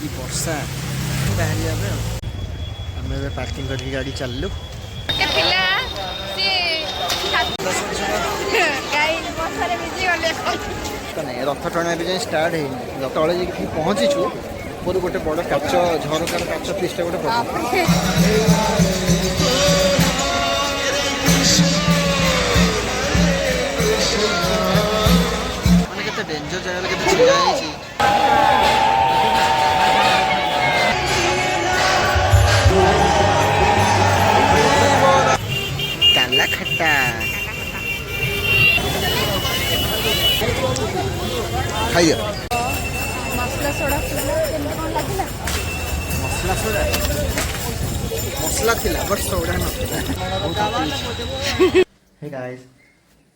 कि वर्षा बाहरी आम पार्किंग करके गाड़ी चलू रथ टणा भी स्टार्ट है तले जाकि पहुँचीचु ऊपर गोटे बड़ काच झरकार काच पिसटा गोटे मैंने केते डेंजर जगह केते छिड़ा है काला खट्टा खाइए मसला सोडा मसला सोडा मसला थिला बट सोडा न hey guys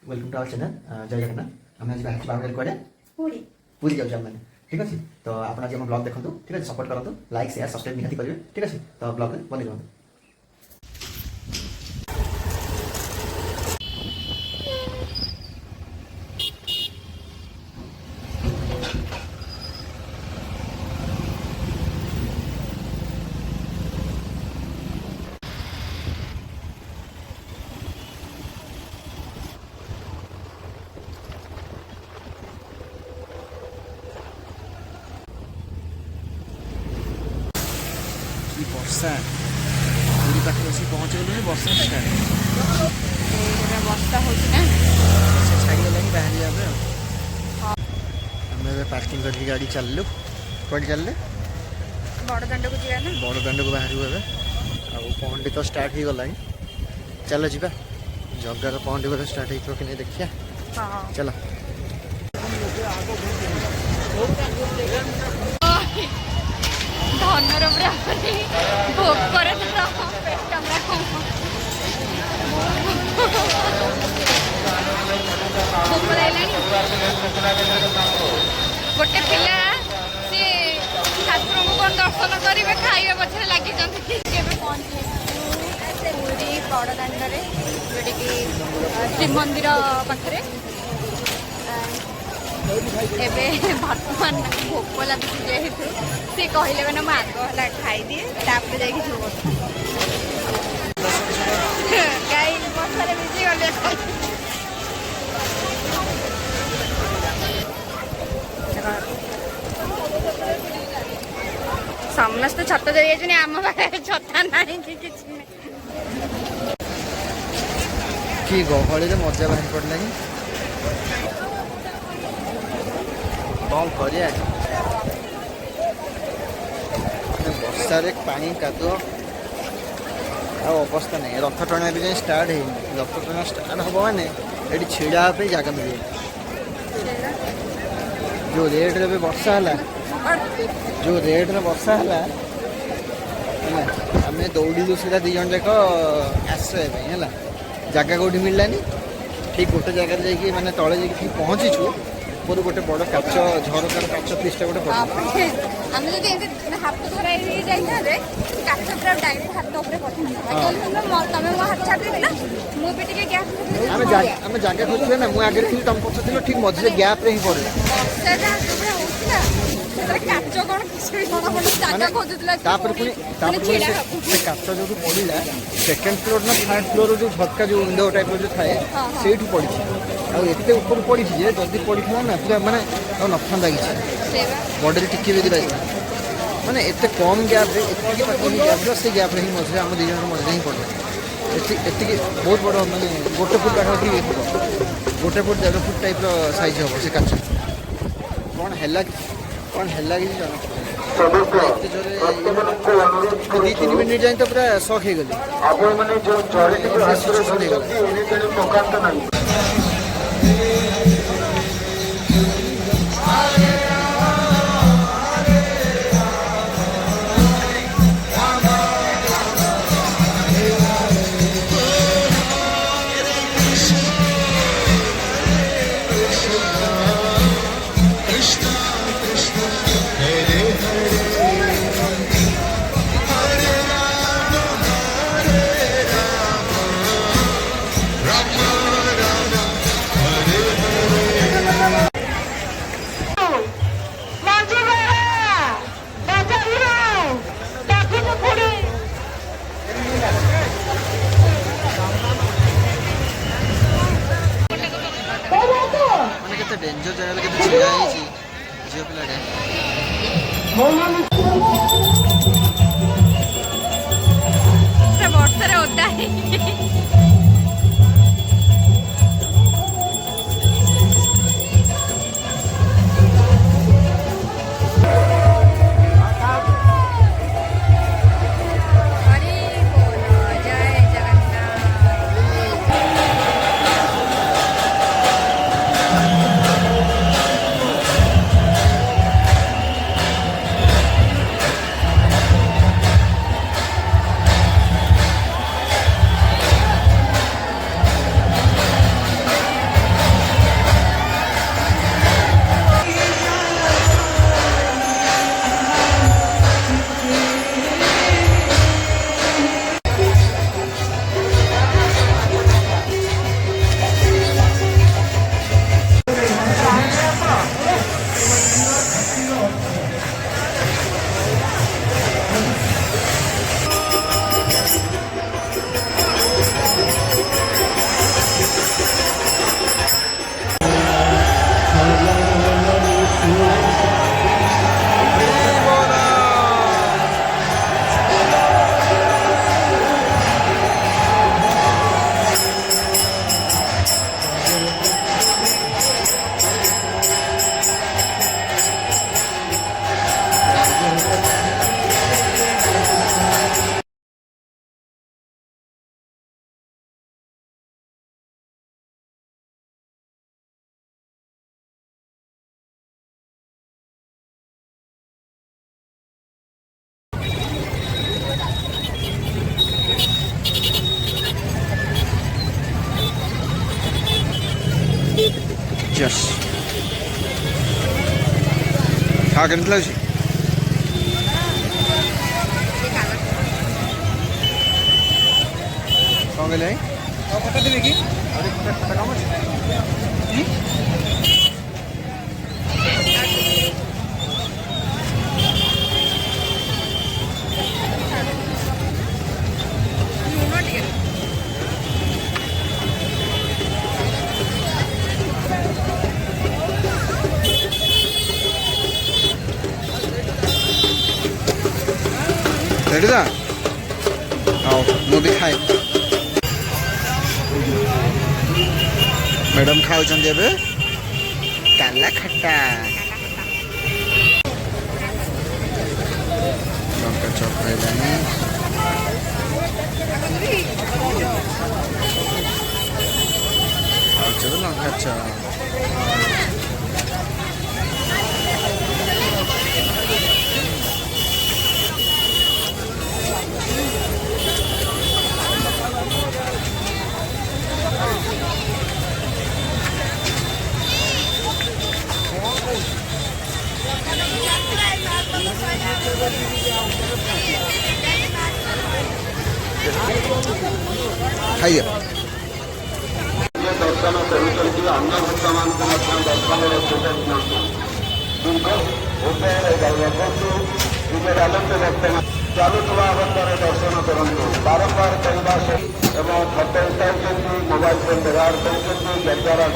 welcome to our channel जय जगन्नाथ हम आज बाहर बाहर कोडे पूरी पूरी जाउ हम ठीक अछि तो आपण आज हम ब्लॉग देखंतु ठीक अछि सपोर्ट करंतु लाइक शेयर सब्सक्राइब निहाती करिवे ठीक अछि तो ब्लॉग बंद करंतु वर्षा पूरी पाखे आसी पहुँच गलु वर्षा स्टार्ट वर्षा होना वर्षा छाड़गला बाहरी जाए आम पार्किंग करके गाड़ी चलू कौन चलले बड़दाण्ड को जाना बड़दाण्ड को बाहर ए पहंडी तो स्टार्ट हो गला चल जा जगार पहंडी बोले स्टार्ट हो कि नहीं देखिए चल धनर भोग करे गोटे पिला सी ठाकुर को कौन दर्शन करेंगे खाइबा पछरे लगी पूरी बड़दाण्ड जोटि श्रीमंदिर पाखे एबे वर्तमान भोक लगुच जेहेतु सी कहले मैंने मुझे आग खाई दिए तापर जाकि गाई वर्षा भिजी गले समस्त छत दे आम पाखे छता ना कि गहली मजा बाहर पड़ला कौन कर वर्षार पानी कादुआ अवस्था नहीं रथ टणा भी स्टार्ट है रथ टणा स्टार्ट हम मैंने ये छिड़ा जगह मिले जो रेट रे वर्षा है जो रेट रे वर्षा है आम दौड़ू सीधा दी जन जाक आश्रय है जगह कौटी मिललानी ठीक गोटे जगह जाकि मैंने तले जाकि पहुँचीचु ऊपर गोटे बड़ काच झरकार काच पिसटा गोटे आम जो हाथ धरा जाए काच पूरा डायरेक्ट हाथ ऊपर पड़ता तुम मो हाथ छाड़ी मुझे गैप आम जगह खोजुले ना मुझे आगे थी तुम पछ थी ठीक मझे गैप रे ही पड़े काच कौन काच जो पड़ा सेकेंड फ्लोर ना थर्ड फ्लोर जो झटका जो विंडो टाइप जो थाए से पड़ी आते ऊपर पड़ी जदि पड़ा ना पूरा मानने नथा किसी बॉडी टिके भी माने एत कम गैप गैप से गैप ही मझे आम दी जन मझे ही पड़ा ये बहुत बड़ मानने गोटे फुट पाखापाखि गोटे फुट 1.5 फुट टाइप साइज हम से काच कौन है कि दी 3 मिनट जाए तो पूरा शॉक हो गली ଡେଞ୍ଜର ଜାଗାରେ କେତେ ଛିଡ଼ା ହେଇଛି ଝିଅ ପିଲାଟେ। ବର୍ଷାରେ ଓଦା ହେଇକି Yes. हाँ केମିତି ଲାଗୁଛି? କ'ଣ କହିଲେ? ଫଟୋ ଦେବେ କି? ଫଟୋ କାମ ଅଛି? रेडी था आओ मु भी खाए मैडम खाऊଛନ୍ତି ଏବେ କାଲା ଖଟା ଲଙ୍କା ଚପ୍ ଖାଇଲାନି ଖାଉଛ ଲଙ୍କା ଚପ୍ ଖାଇଦିଅ ଦର୍ଶନ କରୁଛନ୍ତି ଅନ୍ୟ ଭକ୍ତମାନଙ୍କୁ ମଧ୍ୟ ଦର୍ଶନର ସୁଯୋଗ ଦିଅନ୍ତୁ। ଦୀର୍ଘ ଉପାୟରେ ରଖନ୍ତୁ ନିଜର ଆଲୋକ ବର୍ତ୍ତମାନ ଚାଲୁଥିବା ଅବସ୍ଥାରେ ଦର୍ଶନ କରନ୍ତୁ। ବାରମ୍ବାର କରିବା ଏବଂ ଫଟୋ ଉଠାଉଛନ୍ତି ମୋବାଇଲ ଫୋନ୍ ବ୍ୟବହାର କରୁଛନ୍ତି ଯଦ୍ୱାରା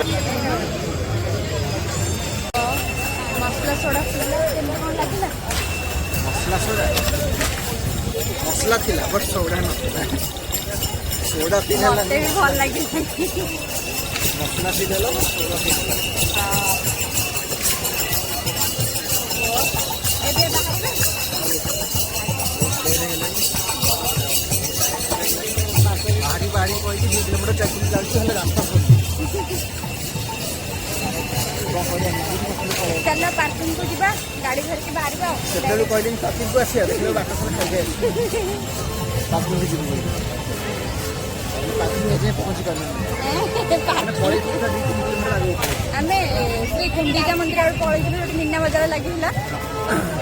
ମସଲା ସୋଡ଼ା ପିଇଲା କେମିତି କ'ଣ ଲାଗିଲା? ମସଲା ଥିଲା ବଟ୍ ସୋଡ଼ା ନଥିଲା ସୋଡ଼ା ପିଇଲା ମତେ ବି ଭଲ ଲାଗିଲା ମସଲା ପିଇଦେଲ ସୋଡ଼ା ପିଇଦେଲ ଏବେ ବାହାରିବେ ବାହାରି କହିକି 2 କିଲୋମିଟର 4 କିଲୋମିଟର ଯାଉଛି ହେଲେ ରାସ୍ତା ଚାଲ ପାର୍କିଂକୁ ଯିବା ଗାଡ଼ି ଧରିକି ବାହାରିବା ଆଉ ସେତେବେଳୁ କହିଲି ପାର୍କିଂକୁ ଆସିବା ଦେଖିଲେ ବାଟ ସାରା ଖାଇକି ପାର୍କିଂକୁ ଯିବୁ ପାର୍କିଂ ଏଯାଏଁ ପହଞ୍ଚି ପାରିଲୁନି ଆମେ ଶ୍ରୀ ଗୁଣ୍ଡିଚା ମନ୍ଦିର ଆଡ଼କୁ ପଳେଇଥିଲୁ ଗୋଟେ ମୀନା ବଜାର ଲାଗିଥିଲା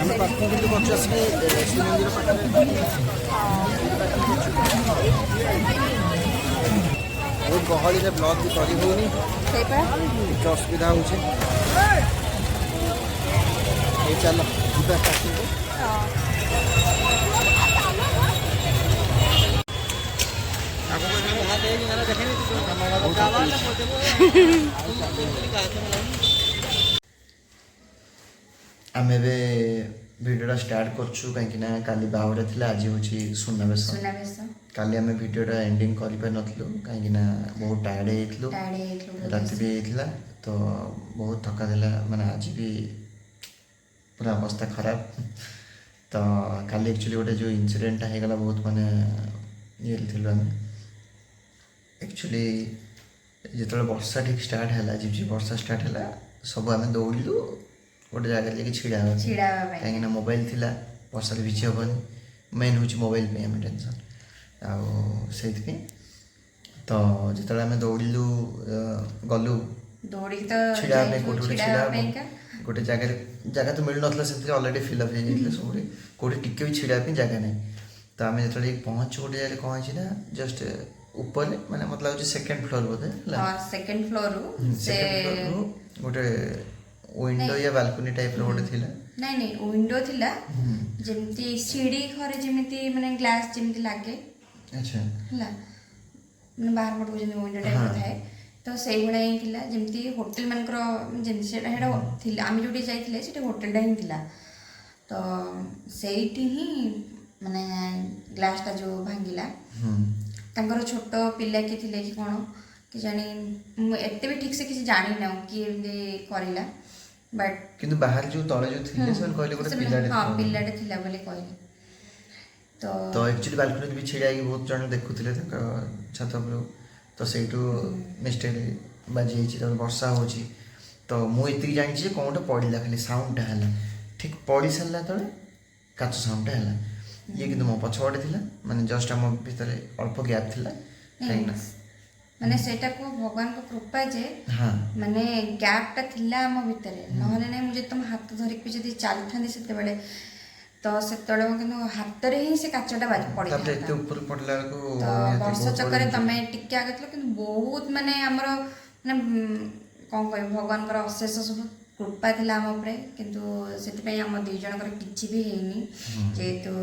ଆମେ ପାର୍କିଂ କିନ୍ତୁ ପହଞ୍ଚି ଆସିକି ଶ୍ରୀମନ୍ଦିର ପାଖରେ ବହୁତ ଗହଳିରେ ବ୍ଲଗ୍ ବି କରି ହେଉନି ସେଇପା ଟିକେ ଅସୁବିଧା ହେଉଛି ଏଇ ଚାଲ ଯିବା ପାର୍କିଂକୁ आम भिडियोटा स्टार्ट करछु कहीं काली बाहुरा थिला आज होची सुनावेश सुनावेश काली आम भिडियोटा एंडिंग कर पार नथलु कहीं बहुत टायर्ड हेइथलु राति भी हेइथला तो बहुत थका देला माने आज भी पूरा अवस्था खराब तो काली एक्चुअली गोटे जो इनसीडेंट होगला बहुत माने ये थिलु आम एक्चुअली जिते वर्षा ठीक स्टार्ट है झिपझिप वर्षा स्टार्ट है सब आम दौड़ू गोटे जगह लेकिन छिड़ा कहीं मोबाइल थिला वर्षा भिजी हेनी मेन हूँ मोबाइल पे आम टेंशन आउ तो जिते आम दौड़ू गलु छिड़ा कौटे छिड़ा गोटे जगह तो मिल ना से अलरेडी फिलअप हो जाते सब कौटे टिके भी छिड़ा जगह नहीं तो आम जो पहुँच गोटे जगह कौन है जस्ट ऊपर माने मतलब सेकंड फ्लोर बोधे सेकंड फ्लोर गोटे विंडो या बालकनी टाइप रो गोटे थिला नहीं नहीं विंडो थिला जेमती सीढ़ी घरे जेमती माने ग्लास जेमती लागे अच्छा हला माने बाहर पटो जेमती विंडो टाइप थाए तो सेही भड़ा ही थिला जेमती होटल मानकर जेमती सेटा हेडा थिला आमी जोटी जाइथिले सेटा होटल डा ही थिला तो सेठी ही माने ग्लास टा जो भांगिला तांकर छोट पिला कि थिले कि कोन कि जानी एते भी ठीक से किसी जानी ना कि एमती करिला बट किंतु बाहर जो तळे जो थिले से कहले गोटे पिलाडे हां पिलाडे थिला बोले कहले तो एक्चुअली बालकनी भी छिड़ा कि बहुत जन देखुथिले त छात पर तो सेटू मिस्टेक बाजी हिची तो वर्षा होची तो मु इति जानि जे कोनटा पडिला खाली साउंड हला ठीक पडी सल्ला तळे काच साउंड हला ये किंतु मो पछवाडे थिला माने जस्ट हम भीतर अल्प गैप थिला काइना माने सेटा को भगवान को कृपा जे हां माने गैप टा थिला हम भीतर नहले नै मुझे तुम हाथ धरि के जदी चाल थांदी सेते बेले तो सेते बेले किंतु हाथ रे ही से काचटा बाज पड़ी तब एते ऊपर पडला को तो वर्ष चक्कर तमे टिके आगतलो किंतु बहुत माने हमरो माने कोन कहि भगवान कर अशेष सब कृपा थिला हम ऊपर किंतु सेति पई हम दुई जन कर किछि भी हेनी जेतु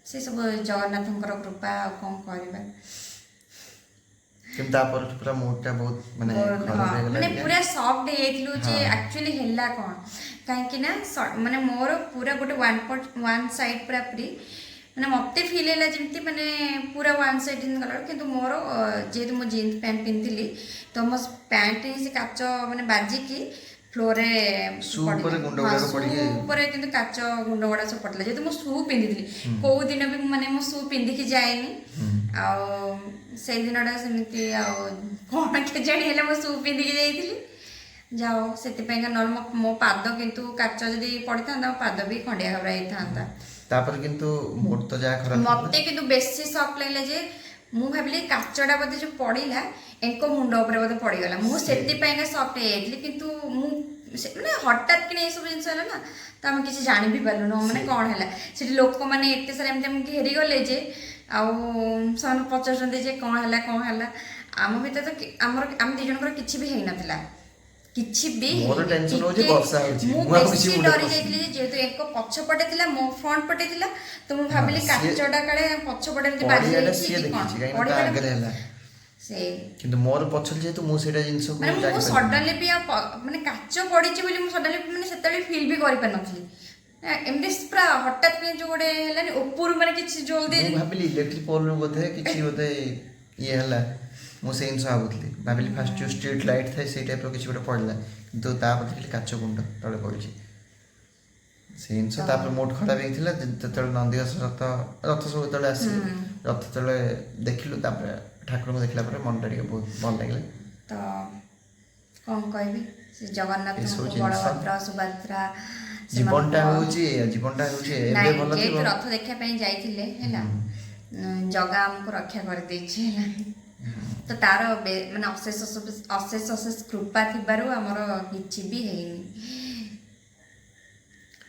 से सब जगन्नाथंकर कृपा कोन करबा किंतु तापर पूरा मोटा बहुत माने खराब हो माने पूरा सॉफ्ट हेइतलु जे एक्चुअली हेला कोन काहे कि ना माने मोर पूरा गोटे 1 साइड पूरा फ्री माने मते फील हैला जेमती माने पूरा 1 साइड इन कलर किंतु मोर जेतु मो जीन्स पैंट पिनतिली तो मो पैंट ही से काच माने बाजी की फ्लोर रे शू ऊपर गुंड गुडा पड़ी ऊपर किंतु काच गुंड गुडा सब पडला जेतु मो शू पिनतिली को दिन भी माने मो शू पिंदी की जाएनी आ से दिनटा सेमती आ कोन के जणी हेले मो शू पिंदी की जाईतिली जाओ सेति पे का नॉर्मल मो पाद किंतु काच जदी पड़िथा पाद भी खंडिया खबरा था तापर किंतु मोर तो जा खराब मते किंतु बेसी शॉक लागले जे मु भाबिली काचडा बदे जो पड़िला एंको मुंड ऊपर बदे पड़ी गला मु सेति पे का शॉक हेइतली किंतु मु माने हठात कि ए सब जिंस हला ना तो हम किसी जानि भी पालु न माने कोन हला सेठी लोक माने एते सारे हम घेरी गले जे आ सन पचास जे कोन हला आम भीतर तो हमर हम दी जन किछि भी हेइ नथिला किछि भी मोर टेंशन हो जे वर्षा होची मु बेसी डरी जाइतली जेतु एक पछ पटे थिला मो फ्रंट पटे थिला तो मु भाबिली काचडा काळे पछ पटे एमति बाजी जाइछि कि कोन आगे रहला से किंतु मोर पछल जेतु मु सेटा जिंस को माने मु सडनली भी माने काच पडिछि बोली मु सडनली माने सेतली फील भी करि पर नथली एमति पूरा हठात पे जो गोटे हलानी ऊपर माने किछि जल्दी मु भाबिली इलेक्ट्रिक पोल बोधे किछि बोधे ये हला मु से इंसा भाबुतली भाबिली फास्ट जो स्ट्रीट लाइट थाय से टाइप रो किछि गोटे पडला किंतु ता बदले काच गुंड तळे पडिछि से इंसा तापर मोड खराब हेथिला तळे नंदीघास रथ सब तळे आसी रथ तळे देखिलु तापर ठाकुर को देखला पर मन टा बहुत भल लागले तो कोन कहबी से जगन्नाथ बलभद्र सुभद्रा जीवनटा होची एबे भल थिबो रथ देखा पई जाइथिले हैला जगह हमको रक्षा कर देछि हैला तो तार माने अशेष कृपा थिबारु हमर किछि भी हेइनी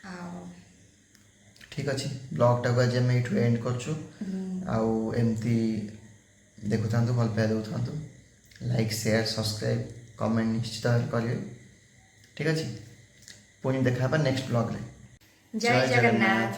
आ ठीक अछि ब्लॉग टा आज हम एठु एंड करछु आउ एमती देखुथांतु भल पाए देउथांतु लाइक शेयर सब्सक्राइब कमेंट निश्चित करिवे ठीक अछि पुणी देखा नेक्स्ट ब्लॉग रे जय जगन्नाथ।